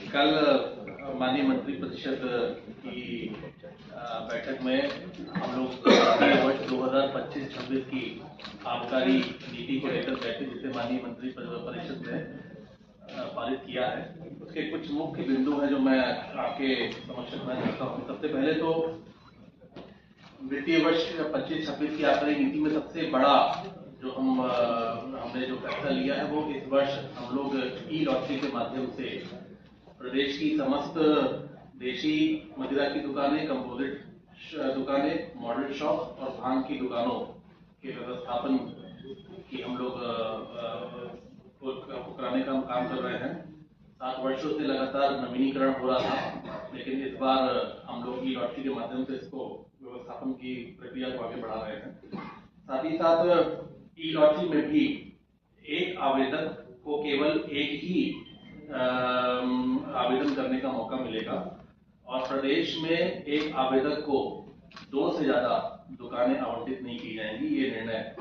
कल माननीय मंत्री परिषद की बैठक में हम लोग वर्ष 2025-26 की आबकारी नीति को लेकर बैठे, जिसे माननीय मंत्री परिषद ने पारित किया है। उसके कुछ मुख्य बिंदु हैं जो मैं आपके समक्ष रखना चाहता हूँ। सबसे पहले तो वित्तीय वर्ष 25-26 की आबकारी नीति में सबसे बड़ा जो हमने जो फैसला लिया है वो इस वर्ष हम लोग ई लॉटरी के माध्यम से प्रदेश की समस्त देशी मदिरा की दुकानें, कंपोजिट दुकानें, मॉडल शॉप और भांग की दुकानों के व्यवस्थापन की हम लोग कराने का काम कर रहे हैं। 7 वर्षों से लगातार नवीनीकरण हो रहा था, लेकिन इस बार हम लोग ई लॉटरी के माध्यम से इसको व्यवस्थापन की प्रक्रिया को आगे बढ़ा रहे हैं। साथ ही साथ ई लॉटरी में भी एक आवेदक को केवल एक ही आवेदन करने का मौका मिलेगा और प्रदेश में एक आवेदक को 2 से ज्यादा दुकानें आवंटित नहीं की जाएंगी। ये निर्णय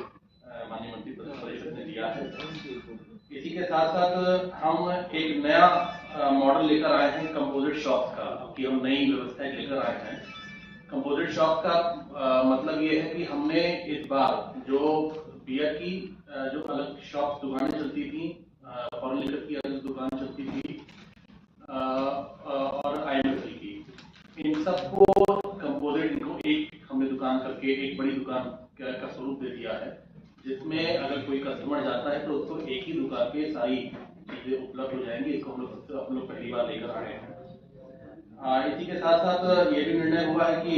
माननीय मंत्री परिषद ने लिया है। इसी के साथ साथ हम एक नया मॉडल लेकर आए हैं कंपोजिट शॉप का, कि हम नई व्यवस्था लेकर आए हैं। कंपोजिट शॉप का मतलब ये है कि हमने इस बार जो बियर की जो अलग शॉप दुकानें चलती थी, फॉरेन लिकर की अलग दुकान चलती थी और आईएमएफएल की, इन सबको कंपोजिट को एक हमने दुकान करके एक बड़ी दुकान का स्वरूप दे दिया है, जिसमें अगर कोई कस्टमर जाता है तो उसको एक ही दुकान पे सारी चीजें उपलब्ध हो जाएंगी। इसको हम लोग पहली बार लेकर आए हैं। इसी के साथ साथ ये भी निर्णय हुआ है कि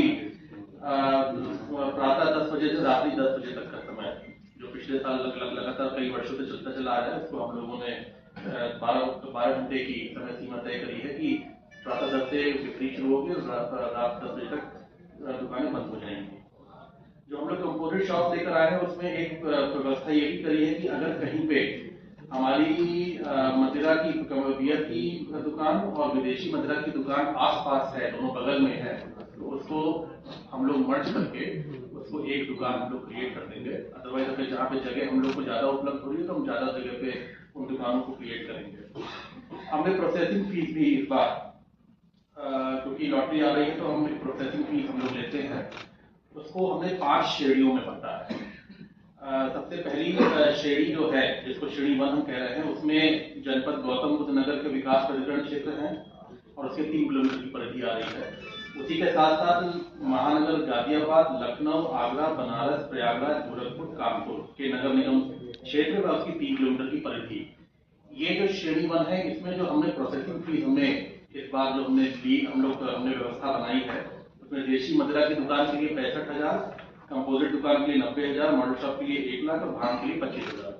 प्रातः 10 बजे से रात्रि 10 बजे तक का समय, जो पिछले साल लगातार कई वर्षों से चलता चला आ रहा है, उसको हम लोगों ने 12 घंटे की समय सीमा तय करी है कि प्रातः 10 से बिक्री शुरू होगी और रात 10 बजे तक दुकानें बंद हो जाएंगी। जो हम लोग कंपोजिट शॉप लेकर आए हैं उसमें एक व्यवस्था ये भी करी है कि अगर कहीं पे हमारी मदिरा की बियर की दुकान और विदेशी मदिरा की दुकान आसपास है, दोनों बगल में है, तो उसको हम लोग मर्ज करके उसको एक दुकान हम लोग क्रिएट कर देंगे। अदरवाइज अगर जहाँ पे जगह हम लोग को ज्यादा उपलब्ध हो रही है तो हम ज्यादा जगह पे उन दुकानों को क्रिएट करेंगे। हमने प्रोसेसिंग फीस भी इस बार, क्योंकि लॉटरी आ रही है तो हम प्रोसेसिंग फीस हम लोग लेते हैं, उसको हमने 5 श्रेणियों में बांटा है। सबसे पहली श्रेणी जो है, जिसको श्रेणी 1 हम कह रहे हैं, उसमें जनपद गौतम बुद्ध नगर के विकास प्राधिकरण क्षेत्र है और उसके 3 किलोमीटर की परिधि आ रही है। उसी के साथ साथ महानगर गाजियाबाद, लखनऊ, आगरा, बनारस, प्रयागराज, गोरखपुर, कानपुर के नगर निगम क्षेत्र में उसकी 3 किलोमीटर की परिधि। ये जो श्रेणी 1 है, इसमें जो हमने प्रोसेसिंग फीस इस बार जो हमने व्यवस्था बनाई है, उसमें देशी मदिरा की दुकान के लिए 65,000, कंपोजिट दुकान के लिए 90,000, मॉडल शॉप के लिए 1 लाख और भांग के लिए 25,000।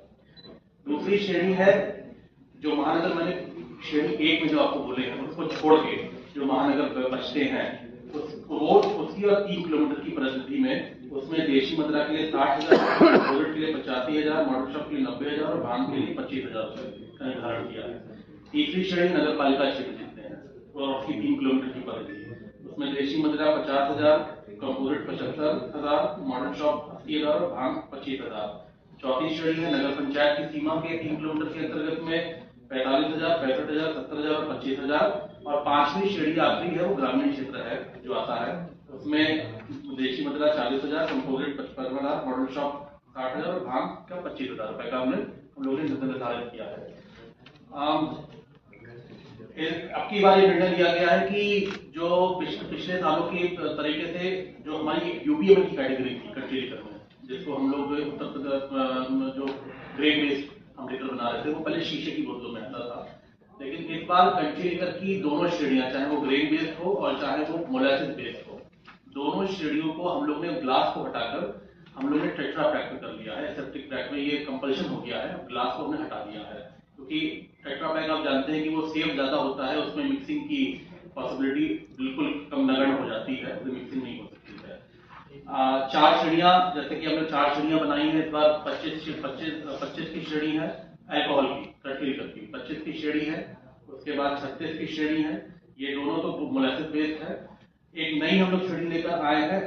दूसरी श्रेणी है जो महानगर, मैंने श्रेणी 1 में जो आपको बोले हैं उसको छोड़ के जो महानगर बचते हैं उसकी और 3 किलोमीटर की परिधि में, उसमें देशी मदिरा के लिए 60,000, कंपोजिट के लिए 85,000, मॉडल शॉप के लिए 90,000 और भांग के लिए 25,000 का निर्धारण किया है। तीसरी श्रेणी नगर पालिका क्षेत्र जितने हैं और उसकी 3 किलोमीटर की परिधि, उसमें देशी मदिरा 50,000, कंपोजिट 75,000, मॉडल शॉप 80,000 और भांग 25,000। चौथी श्रेणी है नगर पंचायत की सीमा के 3 किलोमीटर के अंतर्गत में 45,000, 65,000, 70,000 और 25,000। और 5वीं श्रेणी आखिरी है, वो ग्रामीण क्षेत्र है जो आता है, उसमें देशी मदिरा 40,000, कंपोजिट 55,000, मॉडल शॉप 60,000 और भांग का 25,000 रुपए का हम लोगों ने निर्धारित किया है। अब की बार ये निर्णय लिया गया है कि जो पिछले सालों के तरीके से जो हमारी यूपीएमएल की कैटेगरी थी, कंट्री लिकर में, जिसको हम लोग जो ग्रेड बेस्ड हम लेकर बना रहे थे, वो पहले शीशे की बोतलों में आता था, लेकिन इस बार कंट्री लिकर की दोनों श्रेणियां, चाहे वो ग्रेन बेस्ड हो और चाहे वो मोलासिस बेस्ड हो, दोनों श्रेणियों को हम लोग ने ग्लास को हटाकर हम लोग ने टेट्रा पैक में कर लिया है। एसेप्टिक पैक में ये कंपल्शन हो गया है, ग्लास को हमने हटा दिया है, क्योंकि टेट्रा पैक आप जानते हैं कि वो सेफ ज्यादा होता है, उसमें मिक्सिंग की पॉसिबिलिटी बिल्कुल कम नगण्य हो जाती है, उसमें मिक्सिंग नहीं हो सकती है। 4 श्रेणियां, जैसे कि हमने 4 श्रेणियां बनाई है इस बार। 25 की श्रेणी है अल्कोहल की, कंट्री की 25 की श्रेणी है, उसके बाद 36 की श्रेणी है, ये दोनों तो मोलासिस बेस्ड है। एक नई हम लोग श्रेणी लेकर आए हैं